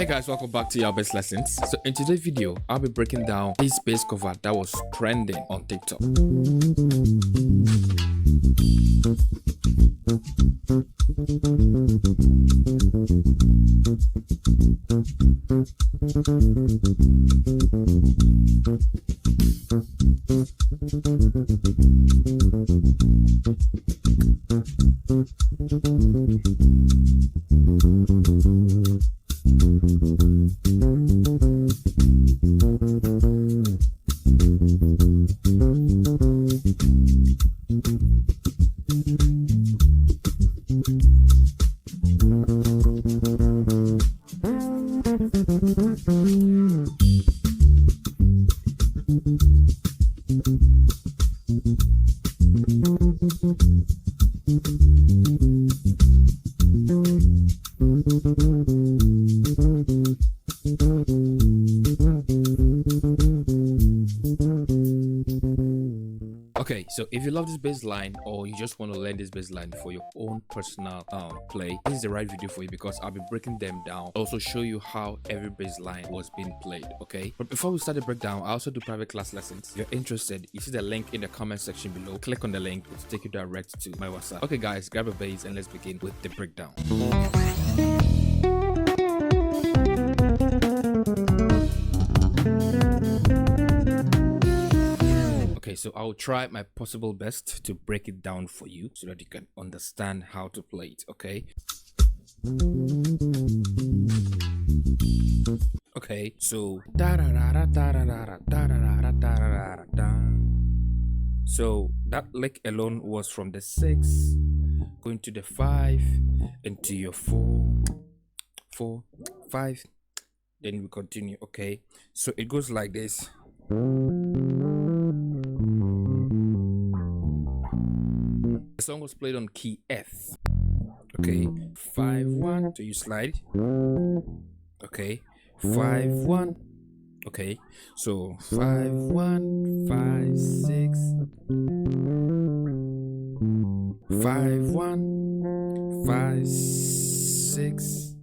Hey guys, welcome back to your bass lessons. So in today's video, I'll be breaking down this bass cover that was trending on TikTok. Okay, so if you love this bass line or you just want to learn this bass line for your own personal play, this is the right video for you because I'll be breaking them down. Also show you how every bass line was being played. Okay, but before we start the breakdown, I also do private class lessons. If you're interested, you see the link in the comment section below. Click on the link to take you direct to my WhatsApp. Okay guys, grab a bass and let's begin with the breakdown. Okay, so I'll try my possible best to break it down for you so that you can understand how to play it. Okay. Okay, so so that lick alone was from the 6 going to the 5 into your 4 4 5, then we continue. Okay, so it goes like this. The song was played on key F. Okay, 5 1, so you slide. Okay, 5 1. Okay, so 5 1 5 6 5 1 5 6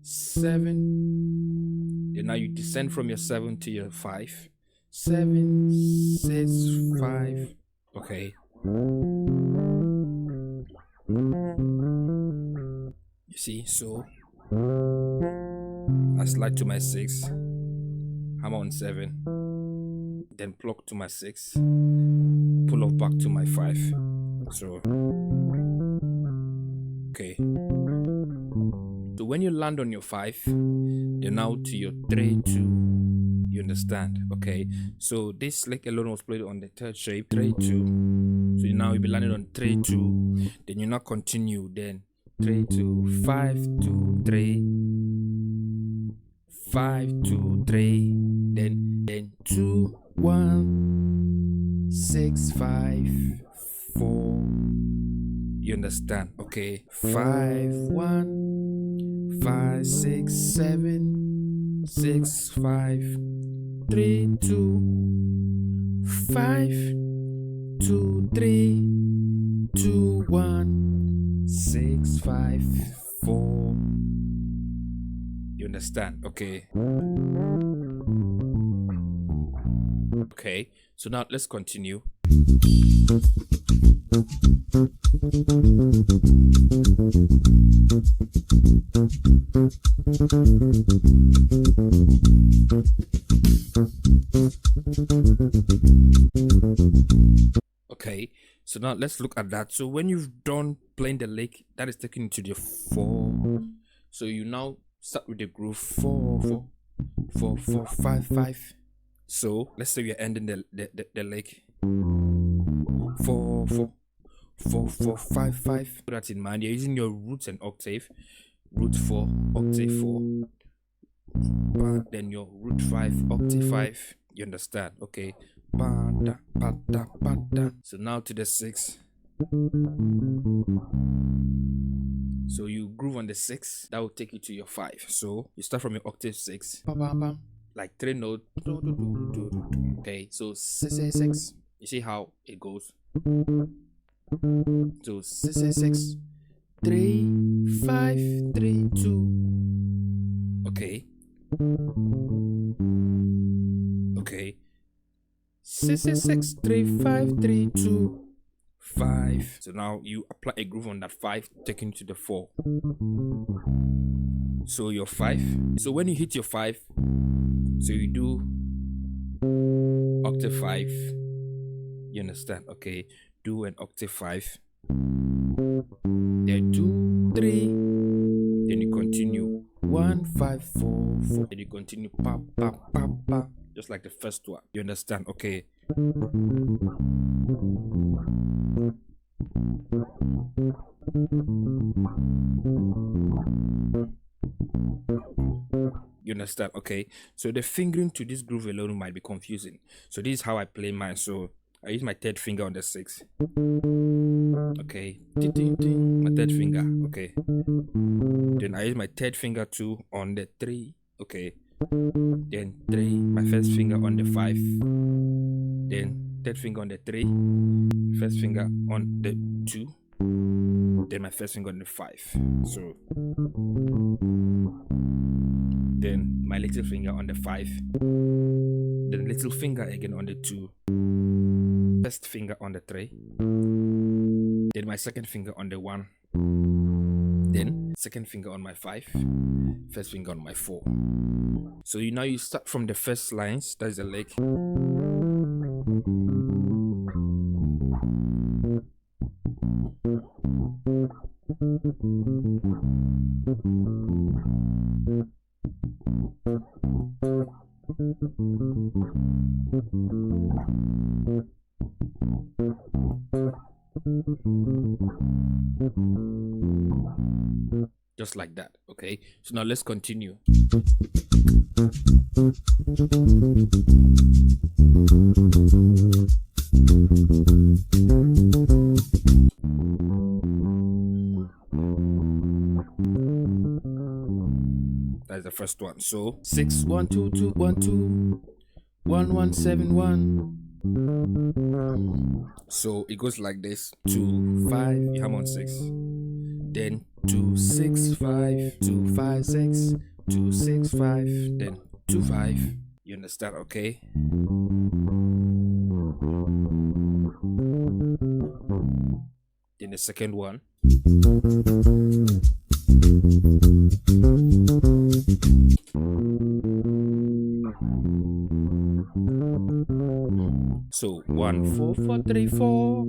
7. Then now you descend from your 7 to your 5. 7 6 5. Okay. You see, so I slide to my 6, hammer on 7, then pluck to my 6, pull off back to my 5. So okay, so when you land on your 5, you're now to your 3 2. You understand? Okay, so this lick alone was played on the 3rd shape, 3 2. So now you'll be landing on 3 2, then you now continue, then 3 2 5 2 3 5 2 3, then 2 1 6 5 4. You understand? Okay, 5 1 5 6 7 6 5 3 2 5 2 3 2 1 6 5 4. You understand? Okay. Okay, so now let's continue. Okay, so now let's look at that. So when you've done playing the lick, that is taken into the 4. So you now start with the groove 4 4 4 4 5 5. So let's say we are ending the lick 4 4 4 4 5 5. Put that in mind. You're using your roots and octave. Root 4, octave 4. Then your root 5, octave 5. You understand? Okay. So now to the 6. So you groove on the 6. That will take you to your 5. So you start from your octave 6. Like 3 notes. Okay. So 6 6. You see how it goes? So 6 6 3 5 3 2. Okay. Okay. 6 6 6 3 5 3 2 5. So now you apply a groove on that 5, taking to the 4. So your 5. So when you hit your 5, so you do octave 5. You understand? Okay. Do an octave 5. Then 2 3. Then you continue 1 5 4 4. Then you continue pa pa pa pa, just like the first one. You understand? Okay. You understand? Okay. So the fingering to this groove alone might be confusing. So this is how I play mine. So I use my third finger on the 6. Okay. My third finger. Okay. Then I use my third finger too on the 3. Okay. Then 3. My first finger on the 5. Then third finger on the 3. First finger on the 2. Then my first finger on the 5. So then my little finger on the 5. Then little finger again on the 2. First finger on the 3. Then my second finger on the 1. Then second finger on my 5. First finger on my 4. So now you start from the first lines. That's the lick. Just like that. Okay, so now let's continue. That's the first one. So 6 1 2 2 1 2 1 1 7 1. So it goes like this: 2 5. You hum on 6. Then 2 6 5 2 5 6 2 6 5. Then 2 5. You understand? Okay. Then the second one. So 1 4 4 3 4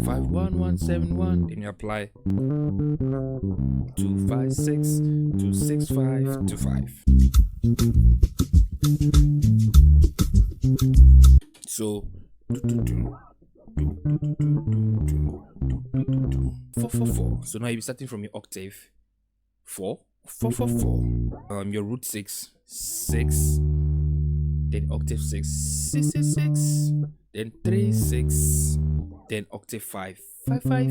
5 1 1 7 1. Then you apply 2 5 6 2 6 5 2 5. So 4 4 4. So now you'll be starting from your octave 4 4 4 4. Your root 6 6. Then octave 6 6 6 6. Then 3 6. Then octave 5 5 5.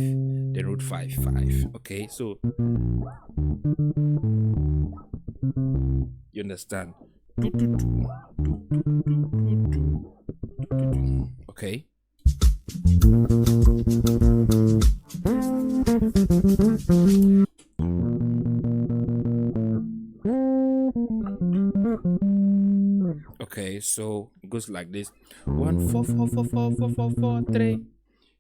Then root 5 5. Okay, so you understand? Okay. Okay, so it goes like this: 1 4 4 4 4 4 4 4 3.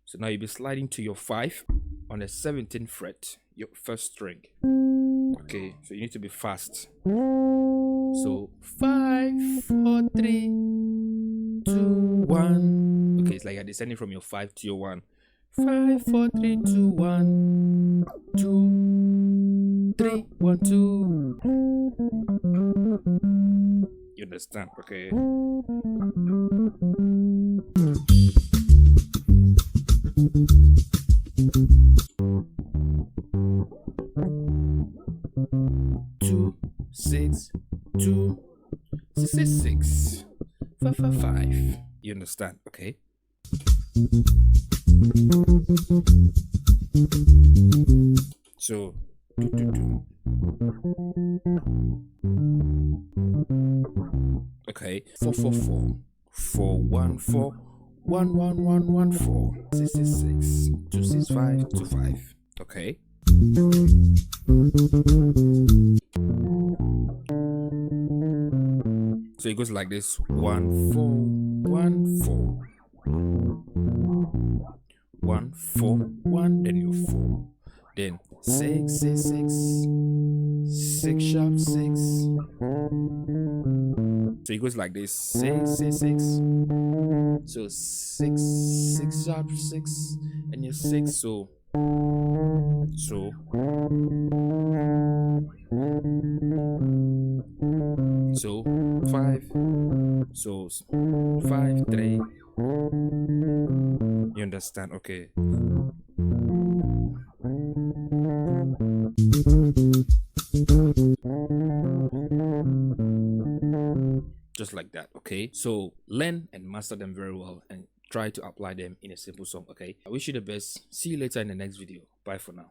So now you'll be sliding to your 5 on the 17th fret, your first string. Okay, so you need to be fast. So 5 4 3 2 1. Okay, it's like you're descending from your 5 to your 1. 5 4 3 2 1 2 3 1 2. You understand? Okay. Two 6 2 6 6 6 5 5 5. You understand? Okay. So okay, 4 4 4 4 1 4 1 1 1 1 4 6 6 6 2 6 5 2 5. Okay. So it goes like this: 1 4 1 4 1 4 1, then you 4, then 6 6 6 6 sharp 6. So it goes like this: 6 6 6. So 6 6 sharp 6, and you're 6. So 5. So 5 3. You understand? Okay. Just like that. Okay, so learn and master them very well and try to apply them in a simple song. Okay, I wish you the best. See you later in the next video. Bye for now.